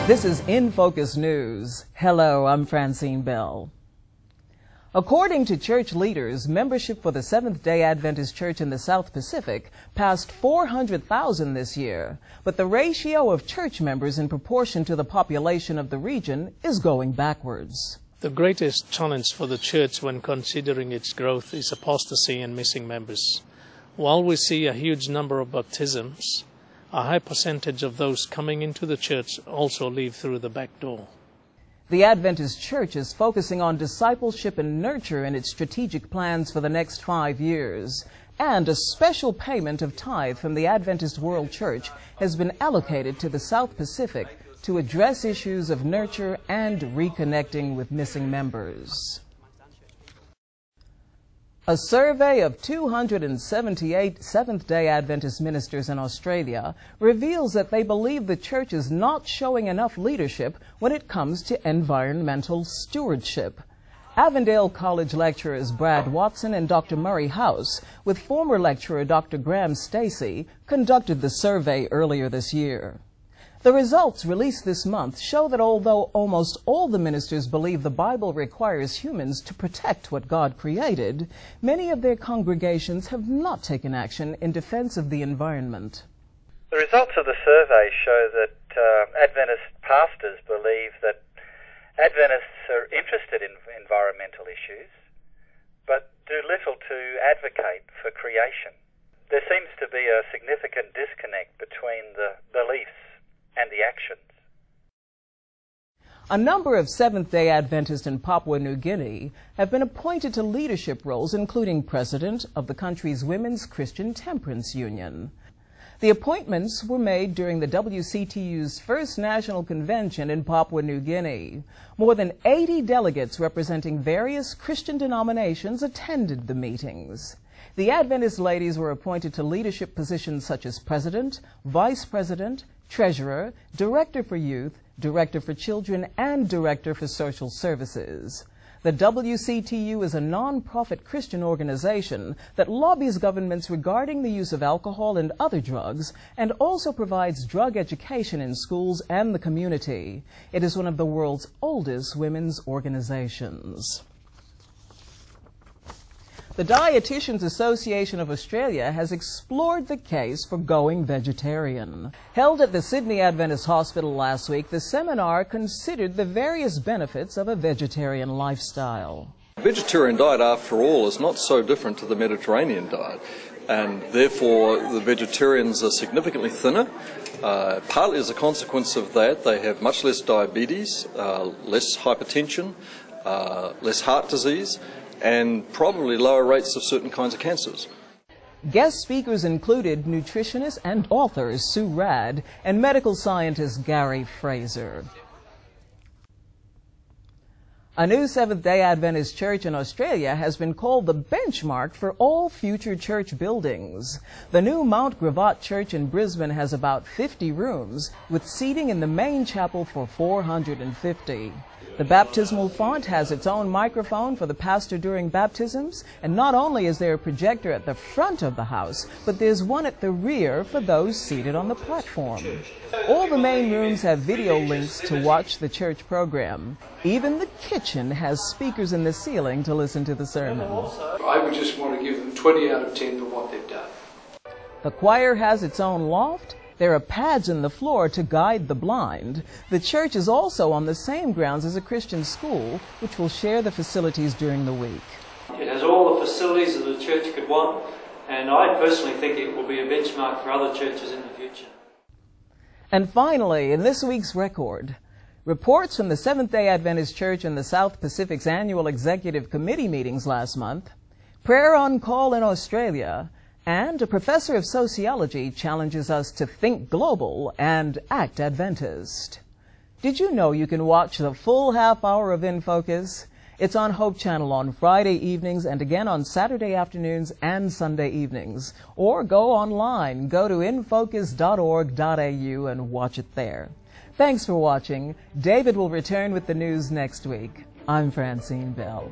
This is InFocus News. Hello, I'm Francine Bell. According to church leaders, membership for the Seventh-day Adventist Church in the South Pacific passed 400,000 this year, but the ratio of church members in proportion to the population of the region is going backwards. The greatest challenge for the church when considering its growth is apostasy and missing members. While we see a huge number of baptisms, a high percentage of those coming into the church also leave through the back door. The Adventist Church is focusing on discipleship and nurture in its strategic plans for the next 5 years, and a special payment of tithe from the Adventist World Church has been allocated to the South Pacific to address issues of nurture and reconnecting with missing members. A survey of 278 Seventh-day Adventist ministers in Australia reveals that they believe the church is not showing enough leadership when it comes to environmental stewardship. Avondale College lecturers Brad Watson and Dr. Murray House, with former lecturer Dr. Graham Stacey, conducted the survey earlier this year. The results released this month show that although almost all the ministers believe the Bible requires humans to protect what God created, many of their congregations have not taken action in defense of the environment. The results of the survey show that Adventist pastors believe that Adventists are interested in environmental issues, but do little to advocate for creation. There seems to be a significant disconnect between the beliefs and the actions. A number of Seventh-day Adventists in Papua New Guinea have been appointed to leadership roles, including president of the country's Women's Christian Temperance Union. The appointments were made during the WCTU's first national convention in Papua New Guinea. More than 80 delegates representing various Christian denominations attended the meetings. The Adventist ladies were appointed to leadership positions such as president, vice president, treasurer, director for youth, director for children, and director for social services. The WCTU is a non-profit Christian organization that lobbies governments regarding the use of alcohol and other drugs, and also provides drug education in schools and the community. It is one of the world's oldest women's organizations. The Dietitians Association of Australia has explored the case for going vegetarian. Held at the Sydney Adventist Hospital last week, the seminar considered the various benefits of a vegetarian lifestyle. The vegetarian diet, after all, is not so different to the Mediterranean diet, and therefore the vegetarians are significantly thinner. Partly as a consequence of that, they have much less diabetes, less hypertension, less heart disease, and probably lower rates of certain kinds of cancers. Guest speakers included nutritionist and author Sue Radd and medical scientist Gary Fraser. A new Seventh-day Adventist church in Australia has been called the benchmark for all future church buildings. The new Mount Gravatt Church in Brisbane has about 50 rooms, with seating in the main chapel for 450. The baptismal font has its own microphone for the pastor during baptisms, and not only is there a projector at the front of the house, but there's one at the rear for those seated on the platform. All the main rooms have video links to watch the church program. Even the kitchen has speakers in the ceiling to listen to the sermon. I would just want to give them 20 out of 10 for what they've done. The choir has its own loft. There are pads in the floor to guide the blind. The church is also on the same grounds as a Christian school, which will share the facilities during the week. It has all the facilities that the church could want, and I personally think it will be a benchmark for other churches in the future. And finally, in this week's record, reports from the Seventh-day Adventist Church in the South Pacific's annual Executive Committee meetings last month, prayer on call in Australia, and a professor of sociology challenges us to think global and act Adventist. Did you know you can watch the full half hour of InFocus? It's on Hope Channel on Friday evenings and again on Saturday afternoons and Sunday evenings. Or go online, go to infocus.org.au and watch it there. Thanks for watching. David will return with the news next week. I'm Francine Bell.